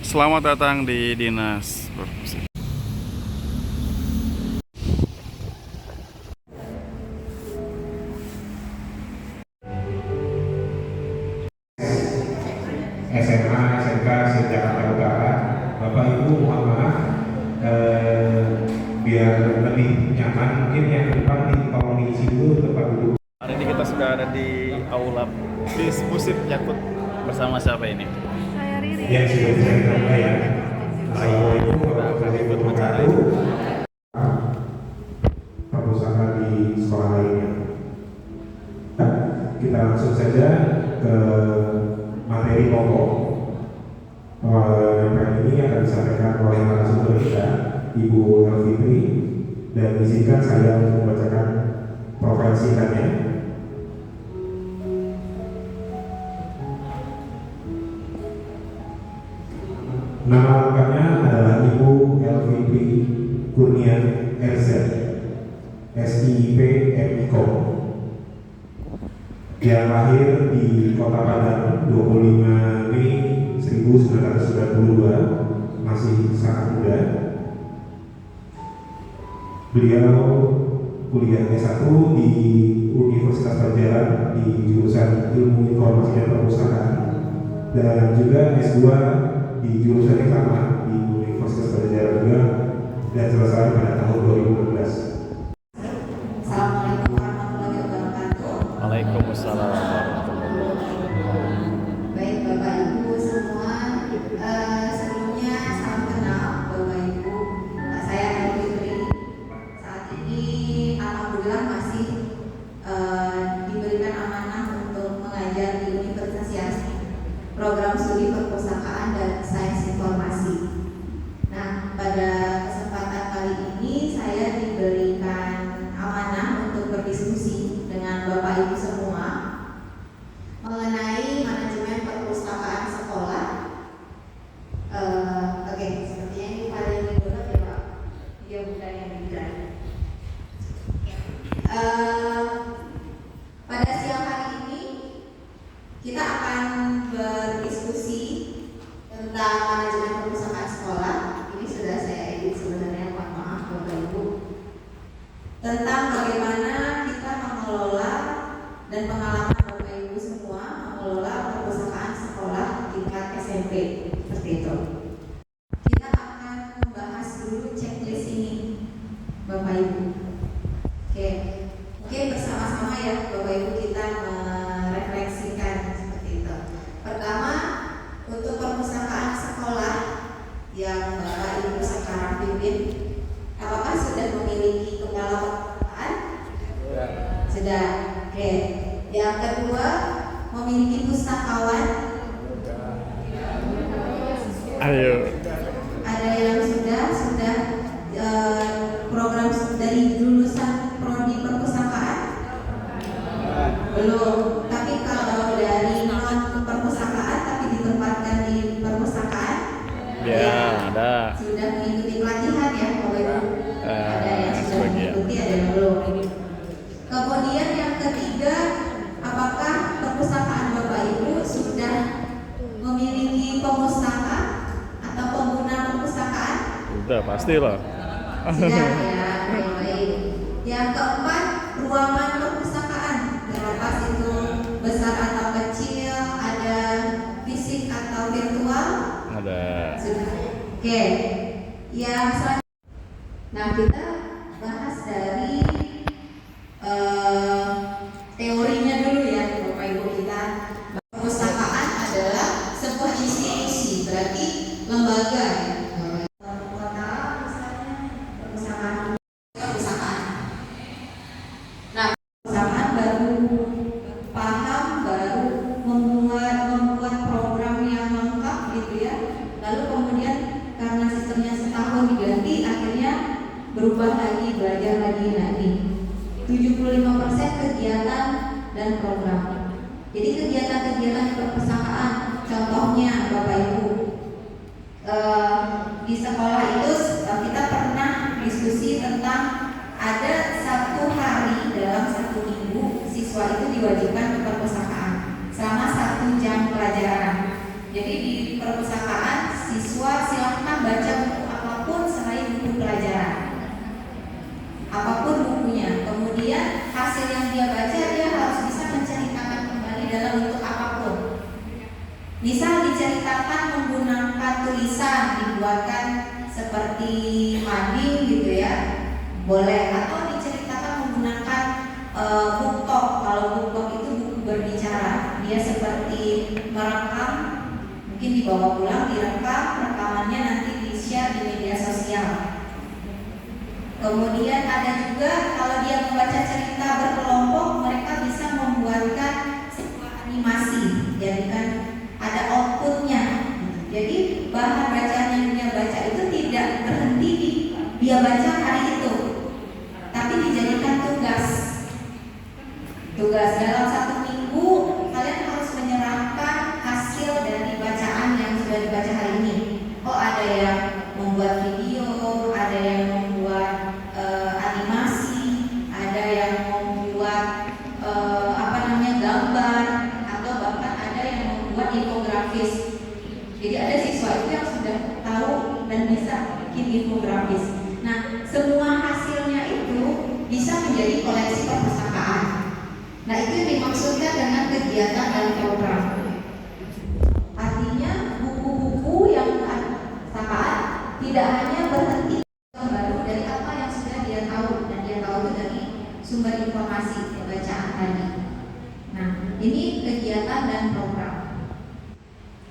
Selamat datang di Dinas Perpustakaan. SMA, SMK se-Jakarta Utara. Bapak Ibu mohon maaf, biar lebih nyaman mungkin yang ke depan tolong diisi dulu tempat duduk. Hari ini kita sudah ada di Aula Diskusi Yakut bersama siapa ini? Saya Riri. Yang sudah bisa kita mulai ya. Assalamualaikum warahmatullahi wabarakatuh. Perpustakaan di sekolah lainnya. Kita langsung saja ke materi pokok. Yang ini akan disampaikan oleh narasumber kita, Ibu Elfitri, dan izinkan saya untuk membacakan profil singkatnya. Nama lengkapnya adalah Ibu Elfitri Kurnian RZ, SIP MIKOM, yang lahir di Kota Padang 25 Mei 1992, masih sangat muda. Beliau kuliah S1 di Universitas Padjadjaran di jurusan Ilmu Informasi dan Perpustakaan, dan juga S2 di jurusan yang sama di Universitas Padjadjaran juga, dan selesai pada tahun 2016. Assalamualaikum warahmatullahi wabarakatuh. Waalaikumsalam warahmatullahi wabarakatuh. Baik Bapak Ibu semua, sebelumnya salam kenal Bapak Ibu. Saya Elvi Fitri. Saat ini alhamdulillah masih diberikan amanah untuk mengajar di Universitas Yasmin, program studi perpustakaan dan sains informasi. Nah, pada kesempatan kali ini saya diberikan amanah untuk berdiskusi dengan Bapak Ibu semua mengenai manajemen perpustakaan sekolah. Oke, sepertinya ini pada yang dibuat ya Pak. Dia bukan yang dibuat. Pada siang hari ini kita akan berdiskusi tentang manajemen perpustakaan sekolah. Ini sudah saya edit sebenarnya, mohon maaf Bapak Ibu. Tentang bagaimana kita mengelola dan pengalaman Bapak Ibu semua mengelola perpustakaan sekolah tingkat SMP, seperti itu. Kita akan membahas dulu checklist ini, Bapak Ibu. Oke, mungkin bersama-sama ya Bapak Ibu kita merefleksikan seperti itu. Pertama, untuk perpustakaan sekolah yang Bapak Ibu sekarang pimpin, apakah sudah memiliki kepala perpustakaan? Sudah. Oke. Yang kedua, memiliki pustakawan? Ayo. Ada yang sudah program dari lulusan prodi perpustakaan? Belum. Tapi kalau dari non perpustakaan tapi ditempatkan di perpustakaan? Ya, ada. Sudah mengikuti pelatihan ya, Bapak Ibu? Ada yang sudah sebagian. mengikuti, ada yang belum. Kemudian yang ketiga, apakah perpustakaan Bapak Ibu sudah memiliki pemustaka atau pengguna perpustakaan? Udah pastilah. Sudah ya, baik. Yang keempat, ruangan perpustakaan, terlepas itu besar atau kecil, ada fisik atau virtual? Ada. Sudah. Oke. Yang selanjutnya, nah kita bahas dari teorinya dulu ya Bapak Ibu kita. Perpustakaan adalah sebuah institusi, berarti lembaga ya. Kota misalnya perpustakaan. Nah, perpustakaan baru paham, baru membuat program yang lengkap gitu ya. Lalu kemudian karena sistemnya setahun diganti, akhirnya berubah lagi, belajar lagi. 75% kegiatan dan program. Jadi kegiatan-kegiatan di perpustakaan, contohnya Bapak Ibu, di sekolah itu kita pernah diskusi tentang ada satu hari dalam satu minggu siswa itu diwajibkan ke perpustakaan selama 1 jam pelajaran. Jadi di perpustakaan siswa boleh, atau diceritakan menggunakan book talk. Kalau book talk itu buku berbicara, dia seperti merekam, mungkin dibawa pulang, direkam, rekamannya nanti di-share di media sosial. Kemudian ada juga kalau dia membaca cerita berkelompok, mereka bisa membuatkan sebuah animasi, jadikan ada outputnya. Jadi bahan bacaan yang dia baca itu tidak berhenti di dia baca hari itu, tapi dijadikan tugas dalam 1 minggu kalian harus menyerahkan hasil dari bacaan yang sudah dibaca hari ini. Oh, ada yang membuat video, ada yang membuat animasi, ada yang membuat gambar, atau bahkan ada yang membuat infografis. Jadi ada siswa itu yang sudah tahu dan bisa bikin infografis. Nah, semua hasilnya itu bisa menjadi koleksi perpustakaan. Nah, itu yang dimaksudkan dengan kegiatan dan program. Artinya buku-buku yang perpustakaan tidak hanya berhenti baru dari apa yang sudah dia tahu, dan dia tahu itu dari sumber informasi bacaan tadi. Nah, ini kegiatan dan program.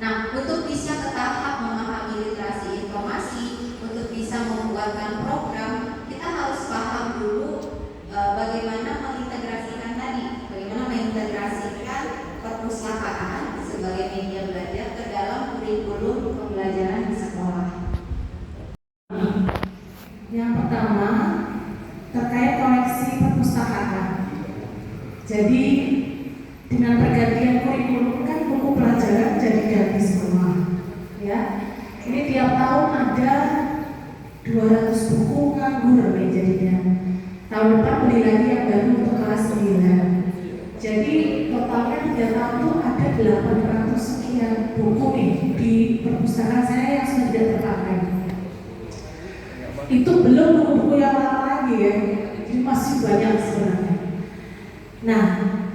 Nah, untuk bisa ke tahap memahami literasi informasi, untuk bisa membuatkan program, kita harus paham dulu bagaimana mengintegrasikan perpustakaan sebagai media belajar ke dalam kurikulum pembelajaran di sekolah. Yang pertama, terkait koleksi perpustakaan. Jadi dengan pergantian kurikulum kan buku pelajaran jadi ganti semua, ya. Ini tiap tahun ada 200 buku nganggur nih jadinya. Tahun depan beli lagi yang baru untuk kelas 9. Jadi totalnya 3 tahun itu ada 800 sekian buku nih di perpustakaan saya yang sudah tidak terpakai. Itu belum buku-buku yang lama lagi ya, jadi masih banyak sebenarnya. Nah,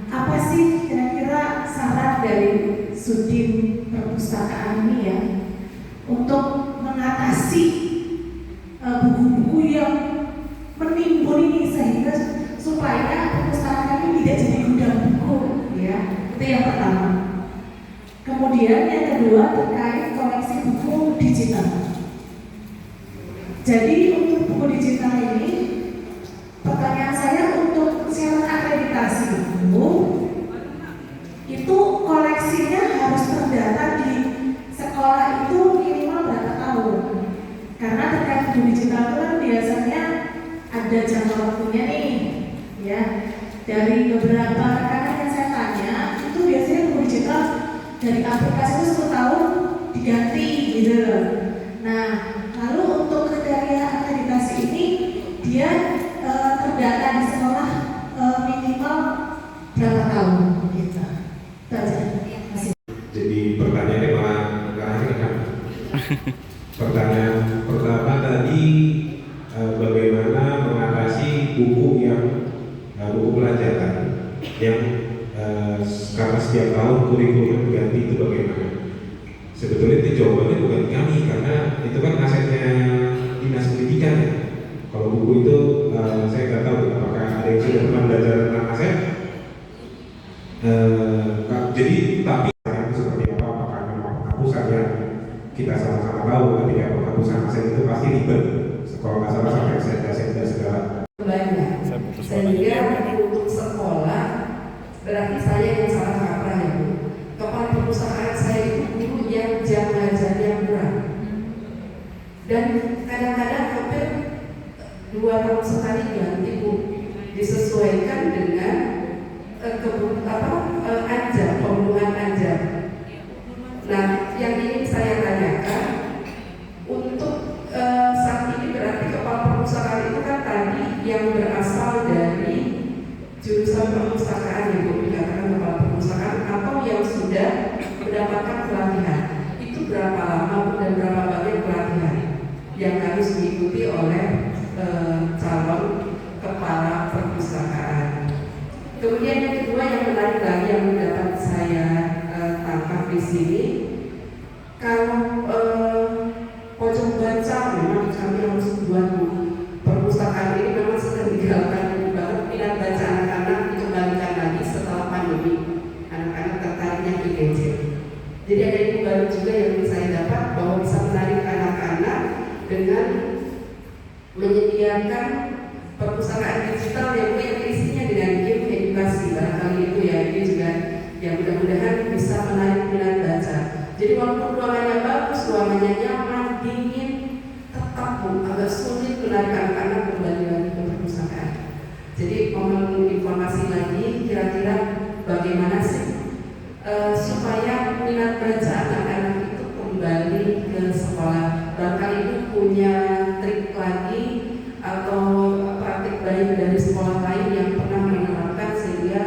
apa sih kira-kira saran dari Sudin Perpustakaan ini ya untuk mengatasi buku-buku yang menimbun ini sehingga supaya perpustakaan ini tidak jadi gudang buku, ya? Itu yang pertama. Kemudian yang kedua terkait koleksi buku digital. Jadi untuk buku digital ini, pertanyaan saya untuk syarat akreditasi itu koleksinya harus terdata di sekolah itu minimal berapa tahun? Karena terkait buku digital itu kan biasanya ada jangka waktunya nih, ya. Dari beberapa rekan yang saya tanya, itu biasanya buku digital dari aplikasi itu 1 tahun diganti gitu loh. Nah, lalu untuk kriteria akreditasi ini dia terdata di sekolah minimal berapa tahun gitu. Jadi pertanyaannya malah kan. Pertanyaan pertama tadi bagaimana mengatasi buku yang buku pelajaran yang karena setiap tahun kurikulum berganti itu bagaimana? Sebetulnya itu jawabannya bukan kami karena itu kan asetnya dinas pendidikan ya. Kalau buku itu saya nggak tahu apakah ada yang sudah pernah belajar tentang aset. Jadi tapi itu seperti apa? Apakah memang penghapusan ya? Kita sama-sama tahu ketika penghapusan aset itu pasti ribet. Kalau nggak salah sampai saya segala. Banyak. Sehingga untuk sekolah berarti saya yang salah kaprah ya Bu. Kepala perpustakaan saya itu guru yang jam ngajarnya murah. Dan kadang-kadang hampir 2 tahun sekali ganti Bu, disesuaikan dengan pembunuhan anjam. Nah, yang ingin saya tanyakan untuk saat ini berarti kepala perpustakaan itu kan tadi yang berasal dari jurusan perpustakaan yang dikatakan kepala perpustakaan atau yang sudah mendapatkan pelatihan. Itu berapa lama dan berapa banyak pelatihan yang harus diikuti oleh calon kepala perpustakaan. Kemudian yang kedua yang menarik lagi yang dapat saya tangkap di sini, kalau pojok baca memang kami harus buat perpustakaan ini memang dengan menyediakan perpustakaan digital yang isinya dengan game edukasi. Barangkali itu ya, ini juga yang mudah-mudahan bisa menarik minat baca. Jadi walaupun ruangannya bagus, ruangannya nyaman, dingin, tetap agak sulit menarik anak-anak kembali lagi ke perpustakaan. Jadi mohon informasi lagi, kira-kira bagaimana sih supaya minat baca anak-anak itu kembali ke sekolah. Barangkali itu punya trik lagi atau praktik baik dari sekolah lain yang pernah menerapkan sehingga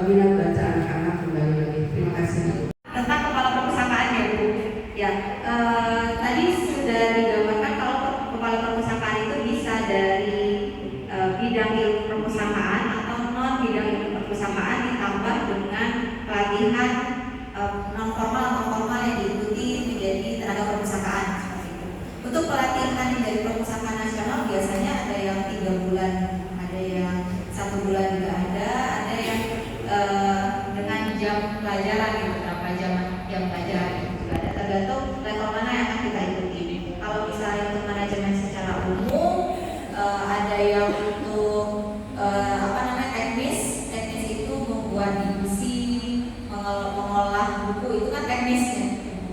minat baca anak-anak kembali lagi. Terima kasih. Tentang kepala perpustakaan ya Bu. Ya, tadi sudah digambarkan kalau kepala perpustakaan itu bisa dari bidang ilmu perpustakaan atau non bidang ilmu perpustakaan ditambah dengan pelatihan non formal atau formal yang diikuti menjadi tenaga perpustakaan seperti itu. Untuk pelatihan dari perpustakaan nasional biasanya ada yang 3 bulan, ada yang 1 bulan juga ada yang dengan jam pelajaran gitu, berapa jam pelajaran gitu juga ada, tergantung level mana yang akan kita ikuti. Kalau misalnya untuk manajemen secara umum ada yang untuk teknis itu membuat divisi, mengolah buku itu kan teknisnya.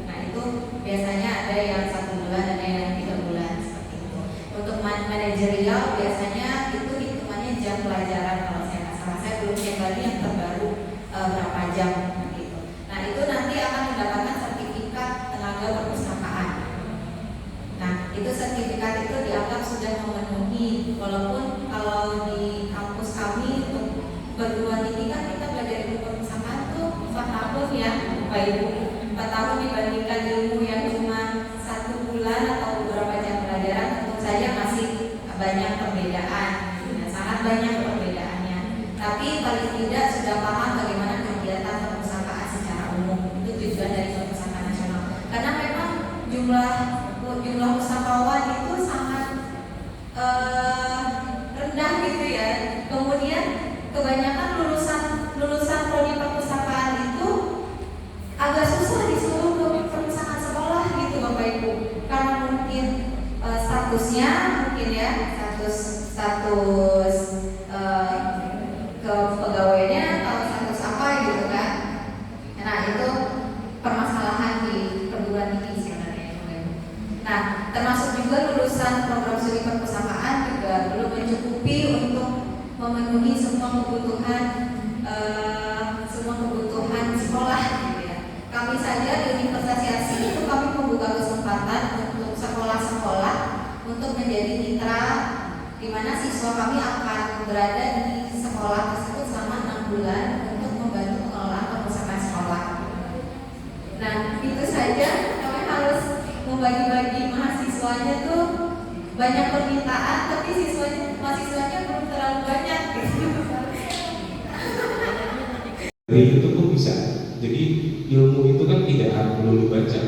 Nah itu biasanya ada yang 1 bulan, ada yang 3 bulan seperti itu. Untuk manajerial biasanya itu hitungannya jam pelajaran kalau saya nggak salah. Saya belum cek lagi yang terbaru berapa jam gitu. Nah itu nanti akan mendapatkan sertifikat tenaga perpustakaan. Nah itu sertifikat itu dianggap sudah memenuhi, walaupun kalau di kampus kami untuk perguruan tinggi kan kita belajar ilmu perpustakaan tuh 4 tahun ya Bapak Ibu. 4 tahun dibandingkan ilmu yang cuma 1 bulan atau beberapa jam pelajaran, tentu saja masih banyak perbedaan, sangat banyak perbedaannya. Tapi paling tidak sudah paham bagaimana kegiatan perpustakaan secara umum. Itu tujuan dari perpustakaan nasional. Karena memang jumlah pustakawan itu sangat rendah gitu ya. Kemudian kebanyakan lulusan prodi perpustakaan itu agak susah disuruh ke perpustakaan sekolah gitu Bapak Ibu, karena mungkin statusnya mungkin ya status kepegawaiannya atau status apa gitu kan. Nah itu permasalahan di perguruan tinggi sebenarnya Bapak Ibu. Nah termasuk juga lulusan program studi perpustakaan juga belum mencukupi untuk memenuhi semua kebutuhan sekolah gitu ya. Kami saja di Universitas Yarsi itu kami membuka kesempatan untuk sekolah-sekolah untuk menjadi mitra, di mana siswa kami akan berada di sekolah tersebut selama 6 bulan untuk membantu pengelolaan perpustakaan sekolah. Nah itu saja, kami harus membagi-bagi mahasiswanya tuh banyak permintaan, tapi mahasiswanya belum terlalu banyak gitu. Dari YouTube pun bisa. Jadi ilmu itu kan tidak harus melulu baca.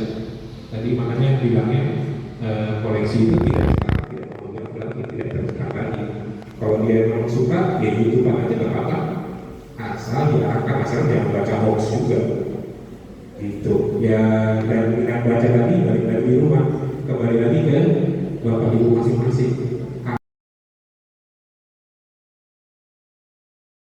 Tadi makanya bilangnya koleksi itu tidak sekarang, tidak memegang lagi, tidak tersekat lagi. Kalau dia memang suka, ya YouTube aja nggak apa-apa. Asal diarahkan, asal jangan baca hoax juga. Gitu. Ya dan minat baca tadi balik lagi di rumah, kembali lagi ke Bapak Ibu masing-masing.